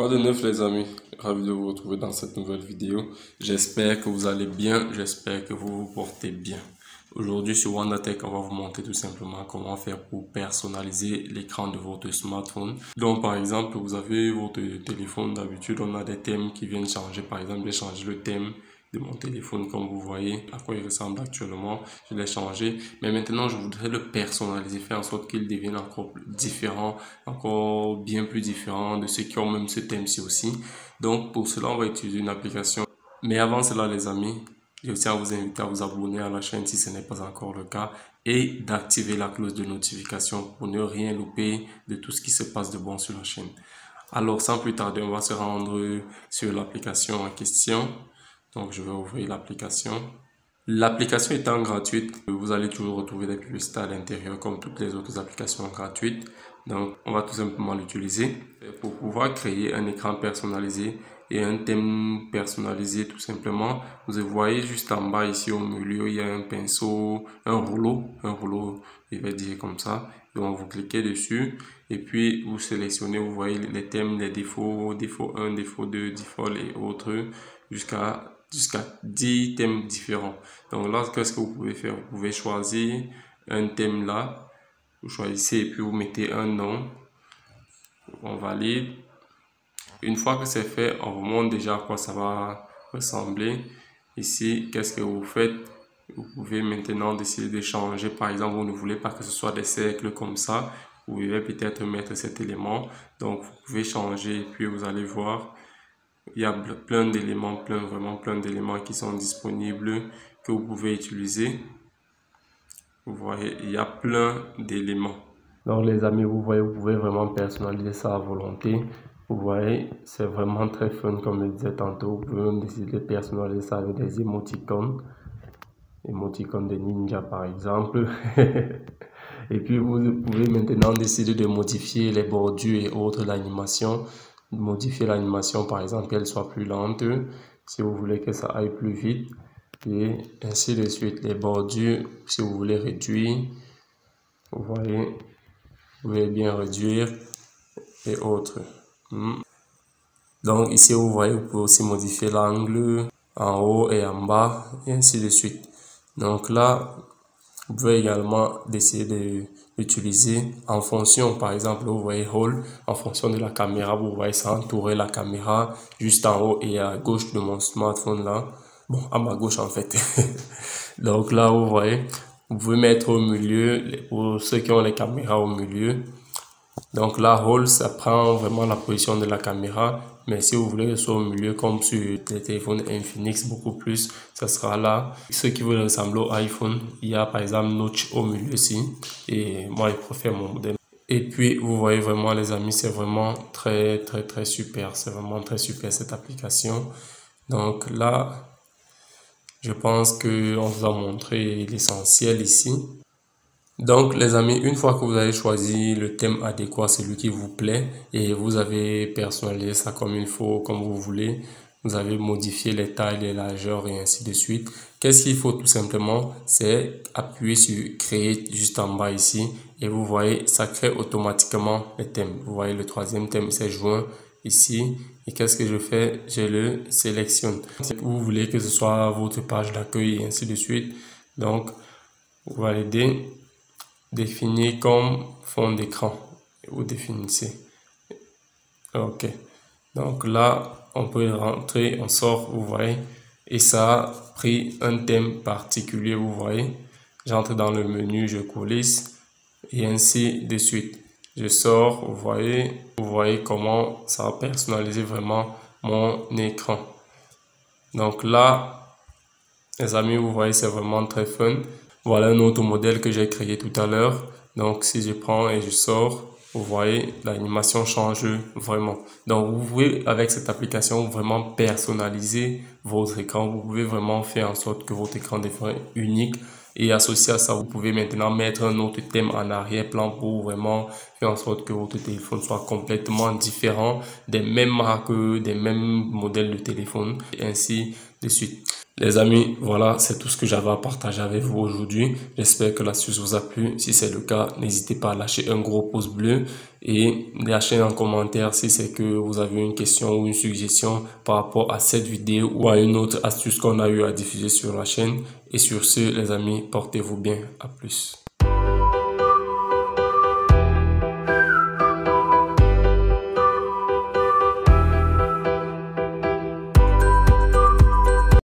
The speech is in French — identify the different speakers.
Speaker 1: Quoi de neuf les amis? Ravi de vous retrouver dans cette nouvelle vidéo. J'espère que vous allez bien, j'espère que vous vous portez bien. Aujourd'hui sur WandaTech, on va vous montrer tout simplement comment faire pour personnaliser l'écran de votre smartphone. Donc par exemple, vous avez votre téléphone, d'habitude on a des thèmes qui viennent changer. Par exemple, j'ai changé le thème de mon téléphone comme vous voyez à quoi il ressemble actuellement. Je l'ai changé, mais maintenant je voudrais le personnaliser, faire en sorte qu'il devienne encore différent, encore bien plus différent de ceux qui ont même ce thème-ci aussi. Donc pour cela on va utiliser une application. Mais avant cela les amis, je tiens à vous inviter à vous abonner à la chaîne si ce n'est pas encore le cas et d'activer la cloche de notification pour ne rien louper de tout ce qui se passe de bon sur la chaîne. Alors sans plus tarder, on va se rendre sur l'application en question. Donc je vais ouvrir l'application. L'application étant gratuite, vous allez toujours retrouver des publicités à l'intérieur comme toutes les autres applications gratuites. Donc on va tout simplement l'utiliser pour pouvoir créer un écran personnalisé et un thème personnalisé tout simplement. Vous voyez juste en bas ici au milieu, il y a un pinceau, un rouleau, je vais dire comme ça. Donc vous cliquez dessus et puis vous sélectionnez, vous voyez les thèmes, les défauts, défaut 1, défaut 2, default et autres jusqu'à 10 thèmes différents. Donc là, qu'est-ce que vous pouvez faire? Vous pouvez choisir un thème là, vous choisissez et puis vous mettez un nom, on valide. Une fois que c'est fait, on vous montre déjà à quoi ça va ressembler. Ici, qu'est-ce que vous faites? Vous pouvez maintenant décider de changer. Par exemple, vous ne voulez pas que ce soit des cercles comme ça. Vous pouvez peut-être mettre cet élément. Donc, vous pouvez changer et puis vous allez voir. Il y a plein d'éléments, vraiment plein d'éléments qui sont disponibles que vous pouvez utiliser. Vous voyez, il y a plein d'éléments. Donc les amis, vous voyez, vous pouvez vraiment personnaliser ça à volonté. Vous voyez, c'est vraiment très fun comme je disais tantôt. Vous pouvez même décider de personnaliser ça avec des émoticônes. Émoticônes de ninja par exemple. Et puis vous pouvez maintenant décider de modifier les bordures et autres, l'animation. Modifier l'animation par exemple qu'elle soit plus lente si vous voulez que ça aille plus vite et ainsi de suite. Les bordures si vous voulez réduire, vous voyez, vous pouvez bien réduire et autres. Donc ici vous voyez, vous pouvez aussi modifier l'angle en haut et en bas et ainsi de suite. Donc là vous pouvez également décider d'utiliser en fonction, par exemple, vous voyez Hall, en fonction de la caméra, vous voyez ça entourer la caméra juste en haut et à gauche de mon smartphone là. Bon, à ma gauche en fait. Donc là, vous voyez, vous pouvez mettre au milieu, pour ceux qui ont les caméras au milieu. Donc là, Hall, ça prend vraiment la position de la caméra. Mais si vous voulez que ce soit au milieu, comme sur les téléphones Infinix, beaucoup plus, ça sera là. Ceux qui veulent ressembler au iPhone, il y a par exemple Notch au milieu aussi. Et moi, je préfère mon modèle. Et puis, vous voyez vraiment, les amis, c'est vraiment très super. C'est vraiment très super cette application. Donc là, je pense qu'on vous a montré l'essentiel ici. Donc les amis, une fois que vous avez choisi le thème adéquat, celui qui vous plaît, et vous avez personnalisé ça comme il faut, comme vous voulez, vous avez modifié les tailles, les largeurs et ainsi de suite. Qu'est-ce qu'il faut tout simplement? C'est appuyer sur créer juste en bas ici et vous voyez, ça crée automatiquement les thèmes. Vous voyez le troisième thème, c'est joint ici. Et qu'est-ce que je fais? Je le sélectionne. Vous voulez que ce soit votre page d'accueil et ainsi de suite. Donc, vous validez. Définir comme fond d'écran. Vous définissez. Ok. Donc là, on peut rentrer, on sort, vous voyez. Et ça a pris un thème particulier, vous voyez. J'entre dans le menu, je coulisse et ainsi de suite. Je sors, vous voyez comment ça a personnalisé vraiment mon écran. Donc là, les amis, vous voyez, c'est vraiment très fun. Voilà un autre modèle que j'ai créé tout à l'heure. Donc, si je prends et je sors, vous voyez, l'animation change vraiment. Donc, vous pouvez, avec cette application, vraiment personnaliser votre écran. Vous pouvez vraiment faire en sorte que votre écran devienne unique. Et associé à ça, vous pouvez maintenant mettre un autre thème en arrière-plan pour vraiment faire en sorte que votre téléphone soit complètement différent des mêmes marques, des mêmes modèles de téléphone, et ainsi de suite. Les amis, voilà, c'est tout ce que j'avais à partager avec vous aujourd'hui. J'espère que l'astuce vous a plu. Si c'est le cas, n'hésitez pas à lâcher un gros pouce bleu et lâcher un commentaire si c'est que vous avez une question ou une suggestion par rapport à cette vidéo ou à une autre astuce qu'on a eu à diffuser sur la chaîne. Et sur ce, les amis, portez-vous bien. À plus.